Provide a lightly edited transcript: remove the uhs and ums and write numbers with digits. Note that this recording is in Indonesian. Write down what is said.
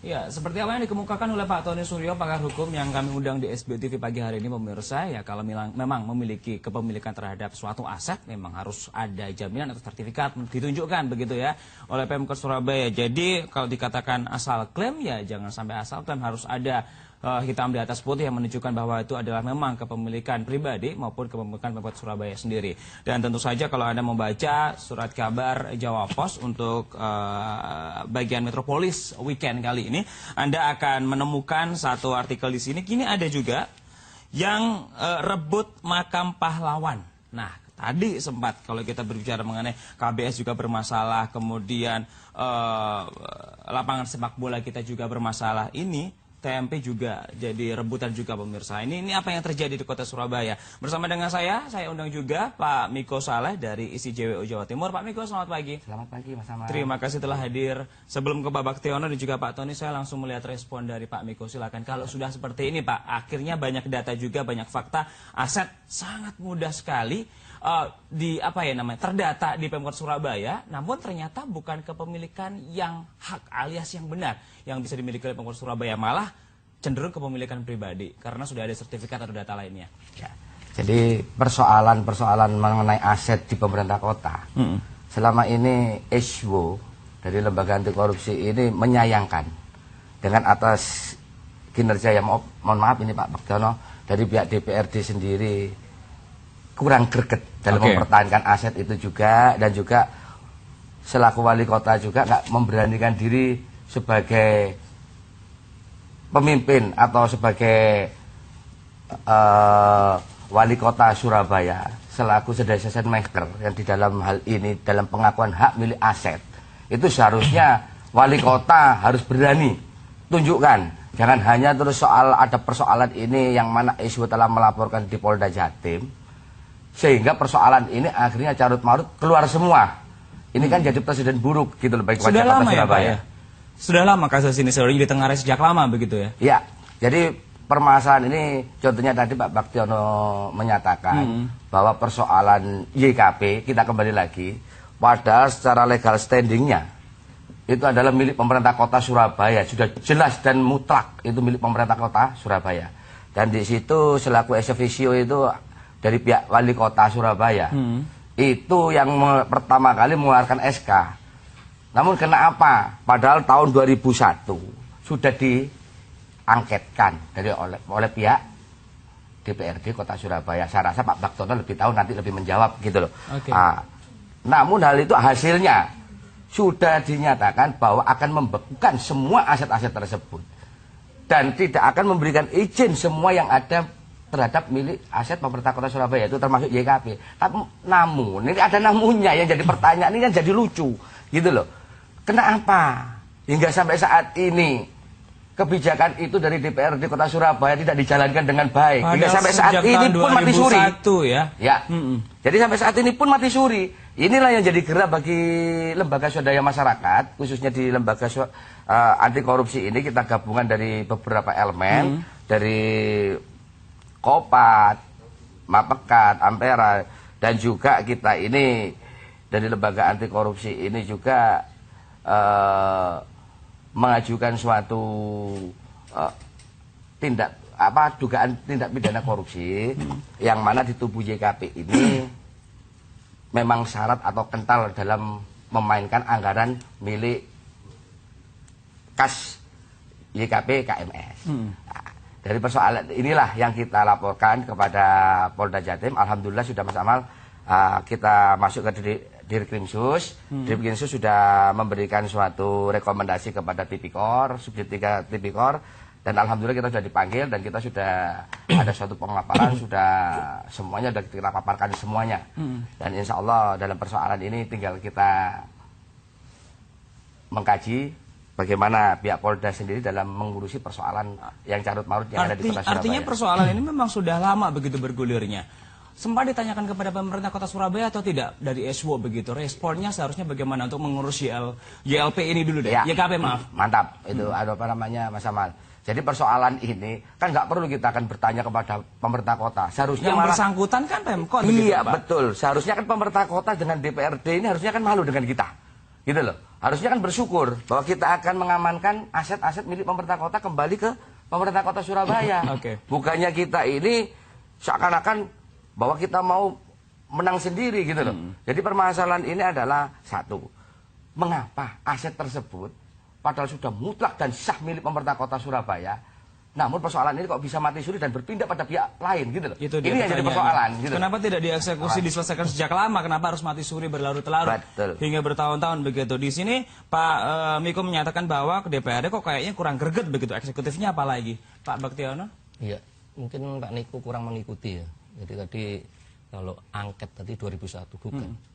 Ya, seperti apa yang dikemukakan oleh Pak Tony Suryo, pakar hukum yang kami undang di SBTV pagi hari ini, pemirsa, ya kalau memang memiliki kepemilikan terhadap suatu aset, memang harus ada jaminan atau sertifikat ditunjukkan begitu ya oleh Pemkot Surabaya. Jadi kalau dikatakan asal klaim, ya jangan sampai asal klaim, harus ada hitam di atas putih yang menunjukkan bahwa itu adalah memang kepemilikan pribadi maupun kepemilikan Pemkot Surabaya sendiri. Dan tentu saja kalau Anda membaca surat kabar Jawa Pos untuk bagian metropolis weekend kali ini, Anda akan menemukan satu artikel di sini. Kini ada juga yang rebut makam pahlawan. Nah, tadi sempat kalau kita berbicara mengenai KBS juga bermasalah, kemudian lapangan sepak bola kita juga bermasalah, ini TMP juga jadi rebutan juga pemirsa. Ini apa yang terjadi di kota Surabaya. Bersama dengan saya undang juga Pak Miko Saleh dari ICJWU Jawa Timur. Pak Miko, selamat pagi. Selamat pagi Mas Amal. Terima kasih telah hadir. Sebelum ke Pak Baktiono dan juga Pak Tony, saya langsung melihat respon dari Pak Miko. Silakan. Kalau sudah seperti ini Pak, akhirnya banyak data juga, banyak fakta, aset sangat mudah sekali terdata di Pemkot Surabaya, namun ternyata bukan kepemilikan yang hak alias yang benar yang bisa dimiliki oleh Pemkot Surabaya, malah cenderung kepemilikan pribadi karena sudah ada sertifikat atau data lainnya. Ya. Jadi persoalan mengenai aset di pemerintah kota, selama ini ESWO dari Lembaga Anti Korupsi ini menyayangkan dengan atas kinerja yang mohon maaf ini Pak Baktiono dari pihak DPRD sendiri kurang greget dalam mempertahankan aset itu juga, dan juga selaku wali kota juga nggak memberanikan diri sebagai pemimpin atau sebagai wali kota Surabaya selaku decision maker yang di dalam hal ini dalam pengakuan hak milik aset itu seharusnya wali kota harus berani tunjukkan, jangan hanya terus ada persoalan ini yang mana isu telah melaporkan di Polda Jatim sehingga persoalan ini akhirnya carut marut keluar semua. Ini kan jadi presiden buruk gitu loh bagi wajah kota Surabaya. Ya, sudah lama kasus ini sebenarnya ditengarai sejak lama begitu ya? Ya, jadi permasalahan ini contohnya tadi Pak Baktiono menyatakan bahwa persoalan YKP, kita kembali lagi, padahal secara legal standingnya itu adalah milik pemerintah kota Surabaya, sudah jelas dan mutlak itu milik pemerintah kota Surabaya. Dan di situ selaku ex officio itu dari pihak wali kota Surabaya itu yang pertama kali mengeluarkan SK. Namun kenapa? Padahal tahun 2001 sudah diangketkan oleh pihak DPRD Kota Surabaya. Saya rasa Pak Baktiono lebih tahu, nanti lebih menjawab gitu loh. Namun hal itu hasilnya sudah dinyatakan bahwa akan membekukan semua aset-aset tersebut dan tidak akan memberikan izin semua yang ada terhadap milik aset pemerintah kota Surabaya itu termasuk YKP. Tapi namun ini ada namunnya yang jadi pertanyaan, ini kan jadi lucu gitu loh. Kenapa hingga sampai saat ini kebijakan itu dari DPRD Kota Surabaya tidak dijalankan dengan baik? Hingga sampai saat ini pun mati suri. Ya. Jadi sampai saat ini pun mati suri. Inilah yang jadi gerak bagi lembaga swadaya masyarakat, khususnya di lembaga anti korupsi ini kita gabungan dari beberapa elemen dari Kopat, Mapekat, Ampera, dan juga kita ini dari lembaga anti korupsi ini juga mengajukan suatu dugaan tindak pidana korupsi yang mana di tubuh YKP ini memang syarat atau kental dalam memainkan anggaran milik kas YKP KMS. Dari persoalan inilah yang kita laporkan kepada Polda Jatim. Alhamdulillah sudah Mas Amal, kita masuk ke Dirkrimsus. Dirkrimsus sudah memberikan suatu rekomendasi kepada Tipikor, Subdit 3 Tipikor, dan alhamdulillah kita sudah dipanggil dan kita sudah ada suatu pemaparan, sudah semuanya sudah kita paparkan semuanya. Dan insya Allah dalam persoalan ini tinggal kita mengkaji bagaimana pihak Polda sendiri dalam mengurusi persoalan yang carut marut yang ada di kota Surabaya. Artinya persoalan ini memang sudah lama begitu bergulirnya. Sempat ditanyakan kepada pemerintah kota Surabaya atau tidak dari ESWO begitu? Responnya seharusnya bagaimana untuk mengurus YLP ini dulu deh? YKP maaf. Mantap, itu ada apa namanya Mas Amal. Jadi persoalan ini kan nggak perlu kita akan bertanya kepada pemerintah kota. Seharusnya yang bersangkutan kan Pemkot. Iya betul. Seharusnya kan pemerintah kota dengan DPRD ini harusnya kan malu dengan kita. Gitu loh. harusnya kan bersyukur bahwa kita akan mengamankan aset-aset milik pemerintah kota kembali ke pemerintah kota Surabaya. Bukannya kita ini seakan-akan bahwa kita mau menang sendiri gitu loh. Jadi permasalahan ini adalah satu, mengapa aset tersebut padahal sudah mutlak dan sah milik pemerintah kota Surabaya, namun persoalan ini kok bisa mati suri dan berpindah pada pihak lain gitu loh. Ini yang jadi persoalan gitu. Kenapa tidak dieksekusi diselesaikan sejak lama? Kenapa harus mati suri berlarut-larut hingga bertahun-tahun begitu? Di sini Pak Miko menyatakan bahwa ke DPRD kok kayaknya kurang greget begitu, eksekutifnya apalagi Pak Baktiono? Iya, mungkin Pak Niko kurang mengikuti ya. Jadi tadi kalau angket tadi 2001 bukan.